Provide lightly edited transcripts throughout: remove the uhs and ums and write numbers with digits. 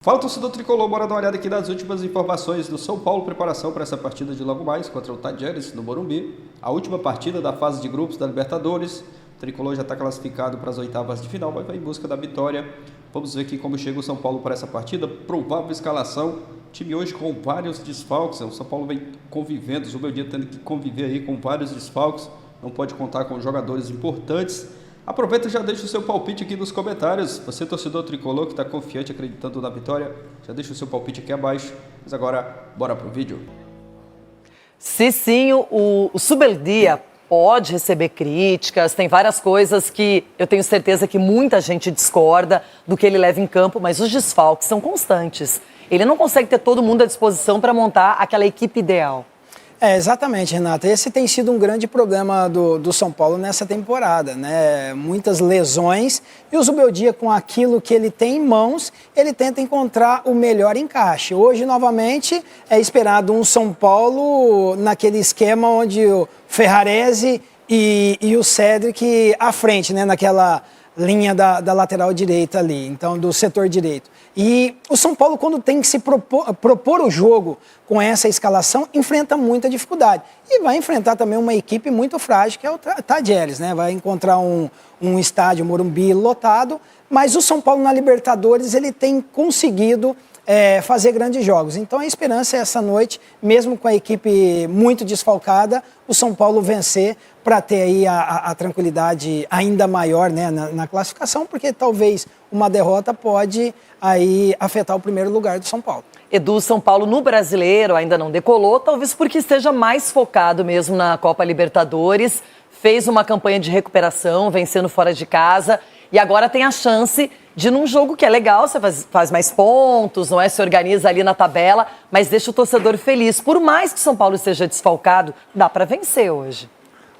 Fala, torcedor tricolor, bora dar uma olhada aqui nas últimas informações do São Paulo, preparação para essa partida de logo mais contra o Talleres no Morumbi. A última partida da fase de grupos da Libertadores. O tricolor já está classificado para as oitavas de final, mas vai em busca da vitória. Vamos ver aqui como chega o São Paulo para essa partida. Provável escalação. Time hoje com vários desfalques. O São Paulo vem convivendo, o Zubeldia tendo que conviver aí com vários desfalques. Não pode contar com jogadores importantes. Aproveita e já deixa o seu palpite aqui nos comentários. Você, torcedor tricolor, que está confiante, acreditando na vitória, já deixa o seu palpite aqui abaixo. Mas agora, bora pro vídeo. Cicinho, o Zubeldia pode receber críticas, tem várias coisas que eu tenho certeza que muita gente discorda do que ele leva em campo, mas os desfalques são constantes. Ele não consegue ter todo mundo à disposição para montar aquela equipe ideal. Exatamente, Renata. Esse tem sido um grande problema do São Paulo nessa temporada, né? Muitas lesões e o Zubeldia, com aquilo que ele tem em mãos, ele tenta encontrar o melhor encaixe. Hoje, novamente, é esperado um São Paulo naquele esquema onde o Ferrarese e o Cédric à frente, né? Naquela linha da lateral direita ali, então do setor direito. E o São Paulo, quando tem que se propor o jogo com essa escalação, enfrenta muita dificuldade. E vai enfrentar também uma equipe muito frágil, que é o Talleres, né? Vai encontrar um estádio Morumbi lotado, mas o São Paulo na Libertadores ele tem conseguido fazer grandes jogos. Então a esperança é essa noite, mesmo com a equipe muito desfalcada, o São Paulo vencer para ter aí a tranquilidade ainda maior, né, na classificação, porque talvez uma derrota pode aí afetar o primeiro lugar do São Paulo. Edu, São Paulo no Brasileiro ainda não decolou, talvez porque esteja mais focado mesmo na Copa Libertadores, fez uma campanha de recuperação, vencendo fora de casa, e agora tem a chance de, num jogo que é legal, você faz mais pontos, não é? Se organiza ali na tabela, mas deixa o torcedor feliz. Por mais que o São Paulo esteja desfalcado, dá para vencer hoje.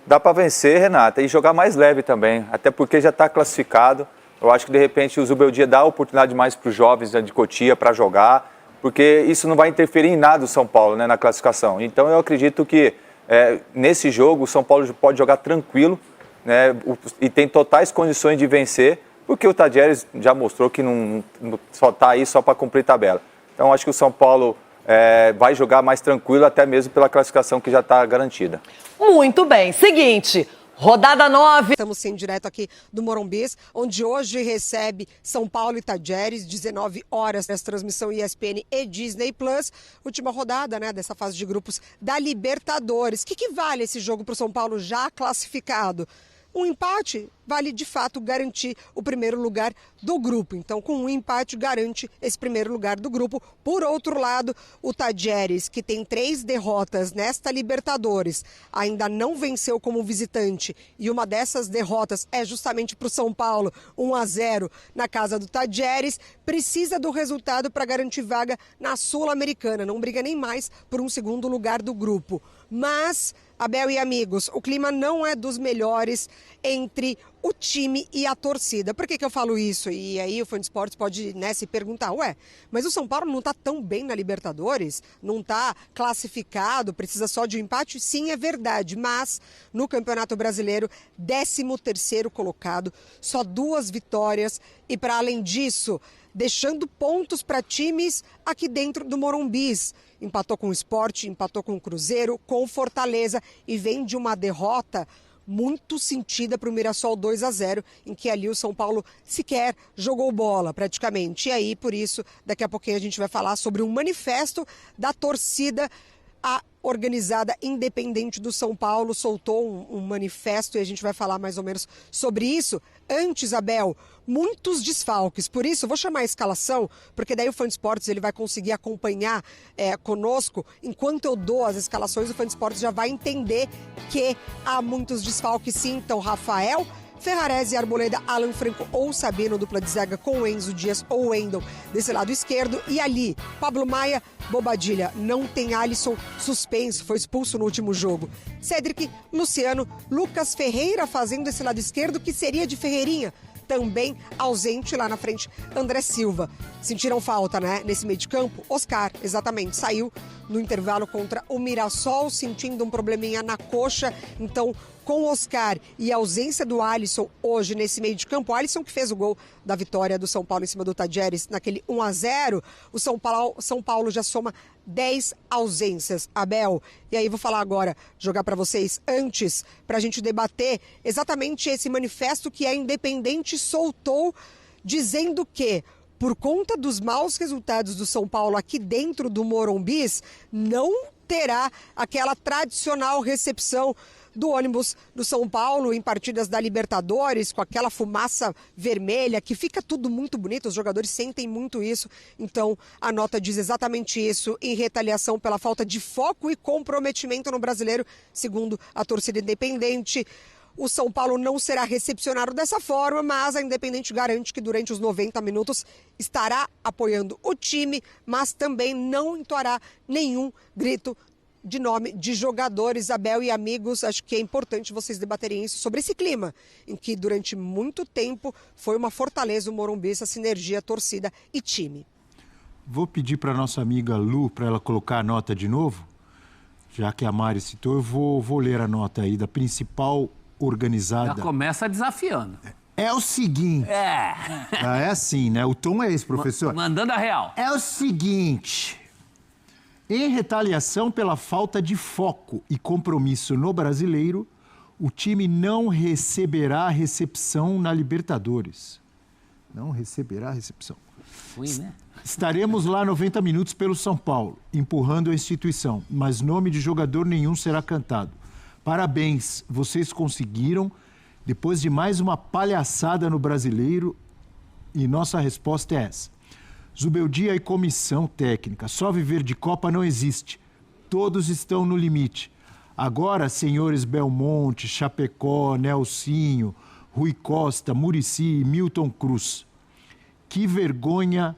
Dá para vencer, Renata, e jogar mais leve também, até porque já está classificado. Eu acho que, de repente, o Zubeldia dá a oportunidade mais para os jovens de Cotia para jogar, porque isso não vai interferir em nada o São Paulo, né, na classificação. Então, eu acredito que nesse jogo o São Paulo pode jogar tranquilo, né, e tem totais condições de vencer, porque o Talleres já mostrou que não só está aí só para cumprir tabela. Então, acho que o São Paulo vai jogar mais tranquilo, até mesmo pela classificação que já está garantida. Muito bem. Seguinte, rodada 9. Estamos sim direto aqui do Morumbi, onde hoje recebe São Paulo e Talleres, 19 horas, essa transmissão ESPN e Disney+. Última rodada, né, dessa fase de grupos da Libertadores. O que vale esse jogo para o São Paulo já classificado? Um empate vale, de fato, garantir o primeiro lugar do grupo. Então, com um empate, garante esse primeiro lugar do grupo. Por outro lado, o Talleres, que tem 3 derrotas nesta Libertadores, ainda não venceu como visitante. E uma dessas derrotas é justamente para o São Paulo, 1-0 na casa do Talleres. Precisa do resultado para garantir vaga na Sul-Americana. Não briga nem mais por um segundo lugar do grupo. Mas, Abel e amigos, o clima não é dos melhores entre o time e a torcida. Por que eu falo isso? E aí o Fã de Esportes pode, né, se perguntar, mas o São Paulo não está tão bem na Libertadores? Não está classificado? Precisa só de um empate? Sim, é verdade, mas no Campeonato Brasileiro, 13º colocado, só 2 vitórias e, para além disso, deixando pontos para times aqui dentro do Morumbi. Empatou com o Sport, empatou com o Cruzeiro, com o Fortaleza e vem de uma derrota muito sentida para o Mirassol 2-0, em que ali o São Paulo sequer jogou bola praticamente. E aí, por isso, daqui a pouquinho a gente vai falar sobre um manifesto da torcida. A organizada independente do São Paulo soltou um manifesto e a gente vai falar mais ou menos sobre isso. Antes, Abel, muitos desfalques. Por isso, eu vou chamar a escalação, porque daí o Fã de Esportes ele vai conseguir acompanhar conosco. Enquanto eu dou as escalações, o Fã de Esportes já vai entender que há muitos desfalques sim. Então, Rafael, Ferrarese, Arboleda, Alan Franco ou Sabino, dupla de zaga com o Enzo Dias ou Wendel desse lado esquerdo. E ali, Pablo Maia, Bobadilha, não tem Alisson, suspenso, foi expulso no último jogo. Cédric, Luciano, Lucas Ferreira fazendo esse lado esquerdo, que seria de Ferreirinha. Também ausente lá na frente, André Silva. Sentiram falta, né? Nesse meio de campo, Oscar, exatamente, saiu no intervalo contra o Mirassol, sentindo um probleminha na coxa. Então, com o Oscar e a ausência do Alisson hoje nesse meio de campo, o Alisson que fez o gol da vitória do São Paulo em cima do Tadieres naquele 1-0, o São Paulo já soma 10 ausências, Abel. E aí vou falar agora, jogar para vocês antes, para a gente debater exatamente esse manifesto que a Independente soltou, dizendo que, por conta dos maus resultados do São Paulo aqui dentro do Morumbis, não terá aquela tradicional recepção do ônibus do São Paulo em partidas da Libertadores, com aquela fumaça vermelha, que fica tudo muito bonito, os jogadores sentem muito isso. Então, a nota diz exatamente isso, em retaliação pela falta de foco e comprometimento no Brasileiro, segundo a torcida independente. O São Paulo não será recepcionado dessa forma, mas a Independente garante que durante os 90 minutos estará apoiando o time, mas também não entoará nenhum grito de nome de jogadores. Abel e amigos, acho que é importante vocês debaterem isso, sobre esse clima, em que durante muito tempo foi uma fortaleza o Morumbi, essa sinergia, torcida e time. Vou pedir para nossa amiga Lu, para ela colocar a nota de novo, já que a Mari citou, eu vou ler a nota aí da principal organizada. Já começa desafiando. É o seguinte... É assim, né? O tom é esse, professor. Mandando a real. É o seguinte... Em retaliação pela falta de foco e compromisso no Brasileiro, o time não receberá recepção na Libertadores. Não receberá recepção. Ruim, né? Estaremos lá 90 minutos pelo São Paulo, empurrando a instituição, mas nome de jogador nenhum será cantado. Parabéns, vocês conseguiram, depois de mais uma palhaçada no Brasileiro, e nossa resposta é essa. Zubeldia e comissão técnica, só viver de Copa não existe. Todos estão no limite. Agora, senhores Belmonte, Chapecó, Nelsinho, Rui Costa, Muricy e Milton Cruz. Que vergonha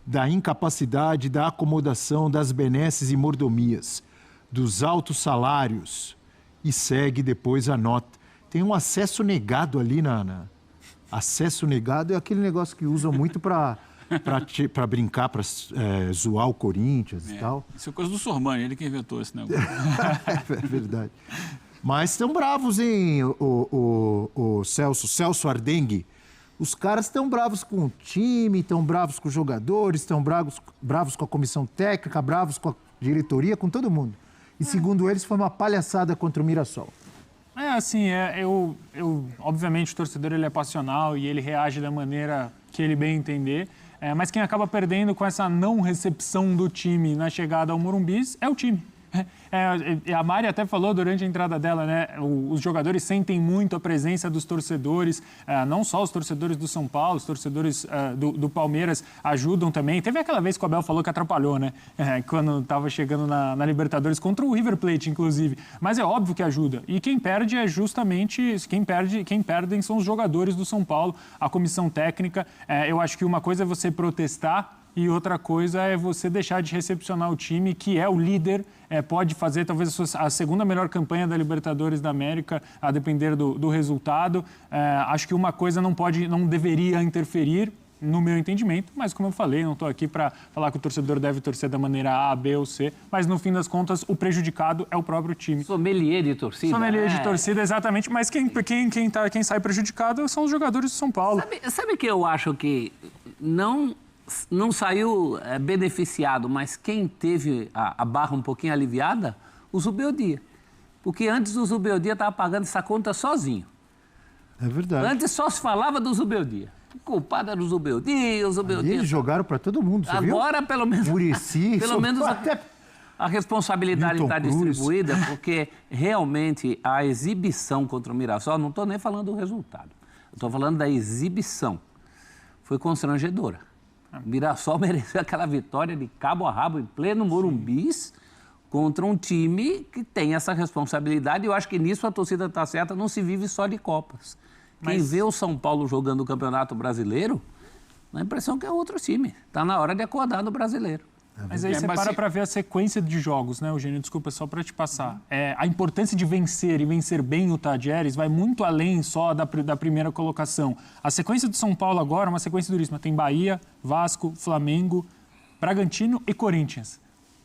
da incapacidade, da acomodação, das benesses e mordomias, dos altos salários. E segue depois a nota. Tem um acesso negado ali Acesso negado é aquele negócio que usam muito para brincar, para zoar o Corinthians e tal. Isso é coisa do Sormani, ele que inventou esse negócio. É verdade. Mas estão bravos, hein, o Celso Ardengue. Os caras estão bravos com o time, estão bravos com os jogadores, estão bravos com a comissão técnica, bravos com a diretoria, com todo mundo. E segundo eles, foi uma palhaçada contra o Mirassol. Obviamente o torcedor ele é passional e ele reage da maneira que ele bem entender. Mas quem acaba perdendo com essa não recepção do time na chegada ao Morumbis é o time. A Mari até falou durante a entrada dela, né? Os jogadores sentem muito a presença dos torcedores, não só os torcedores do São Paulo, os torcedores do Palmeiras ajudam também. Teve aquela vez que o Abel falou que atrapalhou, né? Quando estava chegando na Libertadores, contra o River Plate, inclusive. Mas é óbvio que ajuda. E quem perde é justamente... Quem perdem são os jogadores do São Paulo, a comissão técnica. Eu acho que uma coisa é você protestar, e outra coisa é você deixar de recepcionar o time, que é o líder, pode fazer talvez a segunda melhor campanha da Libertadores da América, a depender do resultado. Acho que uma coisa não deveria interferir, no meu entendimento, mas como eu falei, não estou aqui para falar que o torcedor deve torcer da maneira A, B ou C, mas no fim das contas o prejudicado é o próprio time. Sommelier de torcida. Sommelier de torcida, exatamente, mas quem sai prejudicado são os jogadores do São Paulo. Sabe que eu acho que não saiu beneficiado, mas quem teve a barra um pouquinho aliviada? O Zubeldia. Porque antes o Zubeldia estava pagando essa conta sozinho. É verdade. Antes só se falava do Zubeldia. O culpado era o Zubeldia, Eles jogaram para todo mundo, você viu? Agora, pelo menos... Muricy, pelo menos a responsabilidade está distribuída, porque realmente a exibição contra o Mirassol, não estou nem falando do resultado, estou falando da exibição, foi constrangedora. O Mirassol mereceu aquela vitória de cabo a rabo em pleno Morumbis contra um time que tem essa responsabilidade. E eu acho que nisso a torcida está certa, não se vive só de Copas. Quem vê o São Paulo jogando o Campeonato Brasileiro, dá a impressão que é outro time. Está na hora de acordar no Brasileiro. Mas aí você para ver a sequência de jogos, né, Eugênio? Desculpa, só para te passar. A importância de vencer e vencer bem o Tadieres vai muito além só da primeira colocação. A sequência do São Paulo agora é uma sequência duríssima. Tem Bahia, Vasco, Flamengo, Bragantino e Corinthians.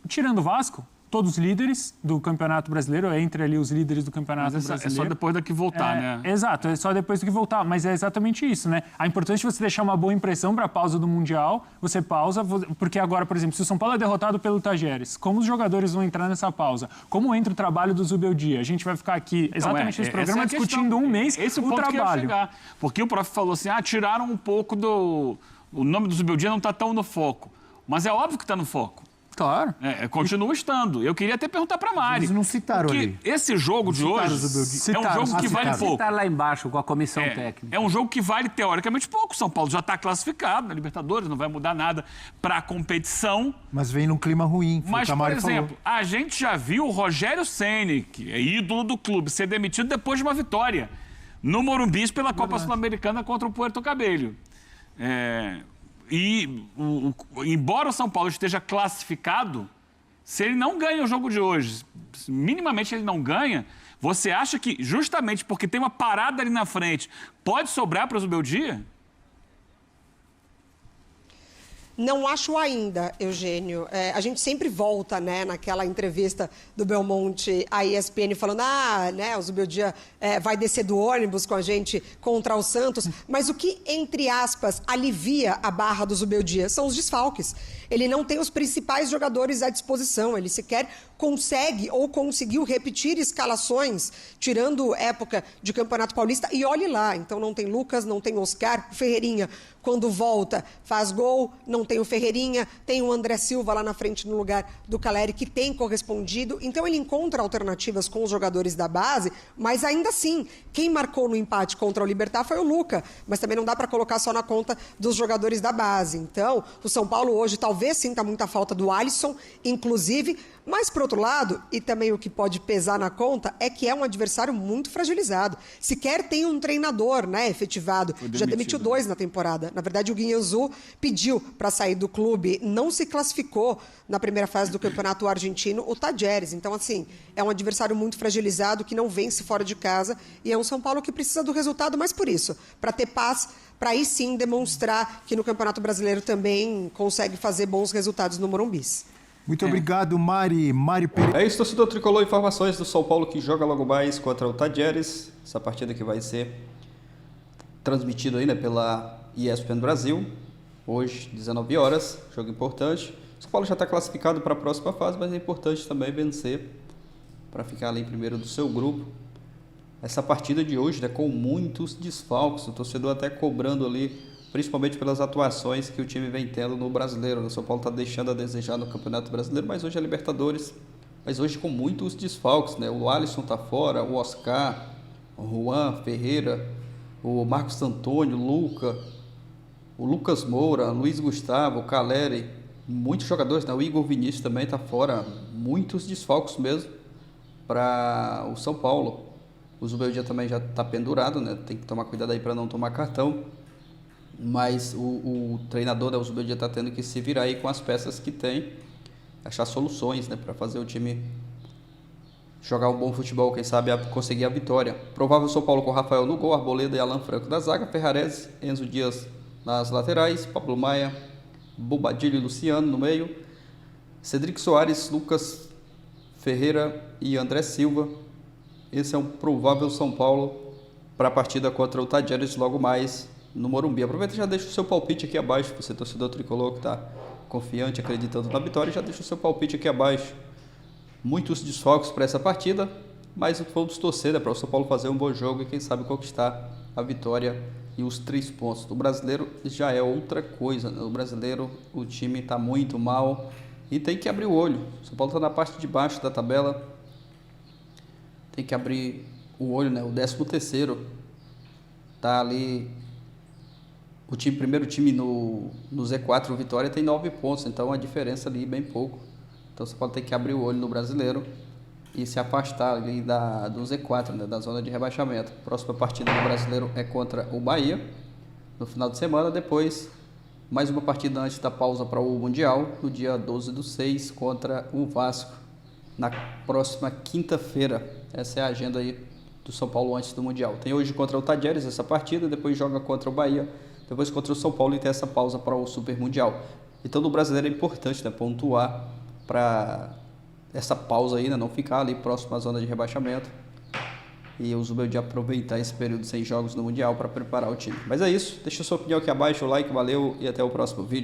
Tirando o Vasco, todos líderes do Campeonato Brasileiro, entre ali os líderes do Campeonato Brasileiro. É só depois daqui voltar, né? Exato, é só depois do que voltar, mas é exatamente isso, né? A importante é você deixar uma boa impressão para a pausa do Mundial, você pausa, porque agora, por exemplo, se o São Paulo é derrotado pelo Tajeres, como os jogadores vão entrar nessa pausa? Como entra o trabalho do Zubeldia? A gente vai ficar aqui, exatamente nesse programa, discutindo um mês o trabalho. Porque o prof falou assim, tiraram um pouco do... O nome do Zubeldia não está tão no foco, mas é óbvio que está no foco. Claro. Continua estando. Eu queria até perguntar para a Mari. Eles não citaram ali. Esse jogo de hoje é um jogo que vale pouco. Citar lá embaixo com a comissão técnica. É um jogo que vale teoricamente pouco. São Paulo já está classificado na Libertadores, não vai mudar nada para a competição. Mas vem num clima ruim. Mas, por exemplo, a gente já viu o Rogério Ceni, que é ídolo do clube, ser demitido depois de uma vitória no Morumbi pela Copa Sul-Americana contra o Puerto Cabello. Embora o São Paulo esteja classificado, se ele não ganha o jogo de hoje, minimamente ele não ganha, você acha que justamente porque tem uma parada ali na frente, pode sobrar para o Zubeldia? Não acho ainda, Eugênio. A gente sempre volta, né, naquela entrevista do Belmonte à ESPN falando, o Zubeldia vai descer do ônibus com a gente contra o Santos. Mas o que, entre aspas, alivia a barra do Zubeldia são os desfalques. Ele não tem os principais jogadores à disposição. Ele sequer consegue ou conseguiu repetir escalações, tirando época de Campeonato Paulista. E olhe lá, então não tem Lucas, não tem Oscar, o Ferreirinha, quando volta, faz gol, não tem o Ferreirinha, tem o André Silva lá na frente no lugar do Caleri, que tem correspondido. Então ele encontra alternativas com os jogadores da base, mas ainda assim, quem marcou no empate contra o Libertad foi o Luca, mas também não dá para colocar só na conta dos jogadores da base. Então, o São Paulo hoje talvez sinta muita falta do Alisson, inclusive, mas, por outro lado, e também o que pode pesar na conta, é que é um adversário muito fragilizado. Sequer tem um treinador, né, efetivado. Já demitiu 2 na temporada. Na verdade, o Guianzu pediu para sair do clube, não se classificou na primeira fase do Campeonato Argentino, o Tajeres. Então, assim, é um adversário muito fragilizado, que não vence fora de casa, e é um São Paulo que precisa do resultado, mas por isso, para ter paz, para aí sim demonstrar que no Campeonato Brasileiro também consegue fazer bons resultados no Morumbi. Muito obrigado, Mari Pereira. É isso, torcedor tricolor. Informações do São Paulo que joga logo mais contra o Tajeres. Essa partida que vai ser transmitida aí, né, pela ESPN Brasil. Hoje, 19 horas. Jogo importante. O São Paulo já está classificado para a próxima fase, mas é importante também vencer para ficar ali em primeiro do seu grupo. Essa partida de hoje, né, com muitos desfalques. O torcedor até cobrando ali, principalmente pelas atuações que o time vem tendo no Brasileiro. O São Paulo está deixando a desejar no Campeonato Brasileiro, mas hoje é Libertadores. Mas hoje com muitos desfalques, né? O Alisson está fora, o Oscar, o Juan Ferreira, o Marcos Antônio, o Luca, o Lucas Moura, o Luiz Gustavo, o Caleri, muitos jogadores, né? O Igor Vinícius também está fora. Muitos desfalques mesmo para o São Paulo. O Zubeldia também já está pendurado, né? Tem que tomar cuidado aí para não tomar cartão. Mas o treinador, né, o Zubeldia, está tendo que se virar aí com as peças que tem, achar soluções, né, para fazer o time jogar um bom futebol, quem sabe conseguir a vitória. Provável São Paulo com Rafael no gol, Arboleda e Alan Franco da zaga, Ferrarese, Enzo Dias nas laterais, Pablo Maia, Bobadilho e Luciano no meio, Cedric Soares, Lucas Ferreira e André Silva. Esse é um provável São Paulo para a partida contra o Tajeres logo mais no Morumbi. Aproveita e já deixa o seu palpite aqui abaixo, você torcedor tricolor que está confiante, acreditando na vitória, já deixa o seu palpite aqui abaixo. Muitos desfalques para essa partida, mas vamos torcer, né, para o São Paulo fazer um bom jogo e quem sabe conquistar a vitória e os 3 pontos. No Brasileiro já é outra coisa, né? No Brasileiro o time está muito mal e tem que abrir o olho. O São Paulo está na parte de baixo da tabela, tem que abrir o olho, né? O 13º está ali. O primeiro time no Z4, o Vitória, tem 9 pontos, então a diferença ali é bem pouco. Então você pode ter que abrir o olho no Brasileiro e se afastar ali do Z4, né, da zona de rebaixamento. A próxima partida no Brasileiro é contra o Bahia, no final de semana. Depois, mais uma partida antes da pausa para o Mundial, no dia 12/6, contra o Vasco, na próxima quinta-feira. Essa é a agenda aí do São Paulo antes do Mundial. Tem hoje contra o Tajeres essa partida, depois joga contra o Bahia, depois contra o São Paulo e tem essa pausa para o Super Mundial. Então no Brasileiro é importante, né, pontuar para essa pausa aí, né? Não ficar ali próximo à zona de rebaixamento. E o Zubeldia aproveitar esse período sem jogos no Mundial para preparar o time. Mas é isso, deixa sua opinião aqui abaixo, o like, valeu e até o próximo vídeo.